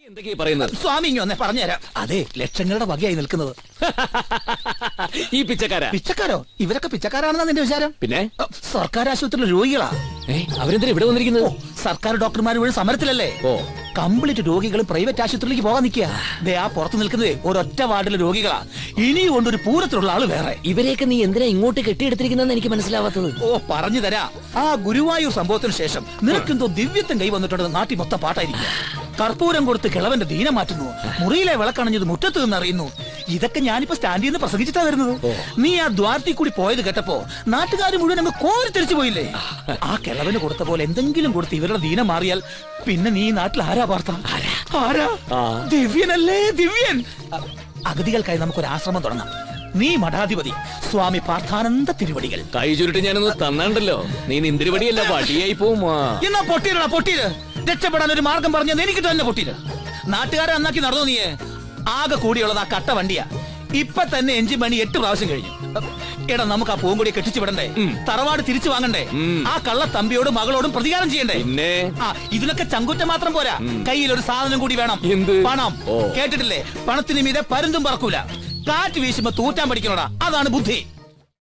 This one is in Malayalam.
എന്തൊക്കെയാ പറയുന്നത്? സ്വാമി ഇങ്ങ വന്നേ പറഞ്ഞുതരാം. അതെ, ലക്ഷങ്ങളുടെ വകയായി നിൽക്കുന്നത്. ഈ പിച്ചക്കാരാ? പിച്ചക്കാരോ? ഇവരൊക്കെ പിച്ചക്കാരാണെന്നാ നിന്റെ വിചാരം? പിന്നെ സർക്കാർ ആശുപത്രിയിലെ രോഗികളാ. അവരെന്തിനാ ഇവിടെ വന്നിരിക്കുന്നത്? സർക്കാർ ഡോക്ടർമാർ വഴി സമരത്തിലല്ലേ? കംപ്ലീറ്റ് രോഗികൾ പ്രൈവറ്റ് ആശുപത്രിയിലേക്ക് പോകാൻ നിൽക്കുക. ആ പുറത്ത് നിൽക്കുന്നത് ഒരൊറ്റ വാർഡിലെ രോഗികളാ. ഇനിയും കൊണ്ടൊരു പൂരത്തിലുള്ള ആള് വേറെ. ഇവരെയൊക്കെ നീ എന്തിനാ ഇങ്ങോട്ട് കെട്ടിയെടുത്തിരിക്കുന്നെന്ന് എനിക്ക് മനസ്സിലാവാത്തത്. പറഞ്ഞു തരാ. ആ ഗുരുവായൂർ സംഭവത്തിന് ശേഷം നിനക്കെന്തോ ദിവ്യത്വം കൈ വന്നിട്ടുണ്ടെന്ന് നാട്ടിൽ മൊത്തം പാട്ടായിരിക്കും. കർപ്പൂരം കൊടുത്ത് കിളവന്റെ ദീനം മാറ്റുന്നു, മുറിയിലെ വിളക്കണഞ്ഞത് മുറ്റത്ത് നിന്നറിയുന്നു. ഇതൊക്കെ ഞാനിപ്പോ സ്റ്റാൻഡിൽ നിന്ന് പ്രസംഗിച്ചിട്ടാ വരുന്നത്. നീ ആ ദ്വാരത്തിൽ കൂടി പോയത് കേട്ടപ്പോ നാട്ടുകാർ മുഴുവൻ അങ്ങ് കോരി തിരിച്ചു പോയില്ലേ? ആ കിളവന് കൊടുത്ത പോലെ എന്തെങ്കിലും കൊടുത്ത് ഇവരുടെ ദീനം മാറിയാൽ പിന്നെ നീ നാട്ടിൽ ആരാ വാർത്ത? ആരാ? ദിവ്യനല്ലേ, ദിവ്യൻ. അഗതികൾക്കായി നമുക്കൊരു ആശ്രമം തുടങ്ങാം. നീ മഠാധിപതി, സ്വാമി പാർത്ഥാനന്ദ തിരുവടികൾ. കൈ ചുരുട്ടി ഞാനൊന്ന് തന്നാണ്ടല്ലോ, നീ നിന്തിരുവടിയല്ല വടിയായി പോവുമാ. എന്നാ പൊട്ടിയിടാ, പൊട്ടിയത്. രക്ഷപ്പെടാൻ ഒരു മാർഗം പറഞ്ഞത് എനിക്ക് തന്നെ പൊട്ടിയത്. നാട്ടുകാരെ നന്നാക്കി നടന്നു. നീ ആകെ കൂടിയുള്ളത് ആ കട്ട വണ്ടിയാ. ഇപ്പൊ തന്നെ എഞ്ചിൻ പണി 8 പ്രാവശ്യം കഴിഞ്ഞു. എടാ, നമുക്ക് ആ പൂങ്കൊടി കെട്ടിച്ചു വിടണ്ടേ? തറവാട് തിരിച്ചു വാങ്ങണ്ടേ? ആ കള്ള തമ്പിയോടും മകളോടും പ്രതികാരം ചെയ്യണ്ടേ? പിന്നെ ഇതിനൊക്കെ ചങ്കുറ്റം മാത്രം പോരാ, കയ്യിൽ ഒരു സാധനം കൂടി വേണം. പണം. കേട്ടിട്ടില്ലേ? പണത്തിന് മീതെ പരുന്തും പറക്കൂല. കാറ്റ് വീശുമ്പോ തൂറ്റാൻ പഠിക്കണോടാ, അതാണ് ബുദ്ധി.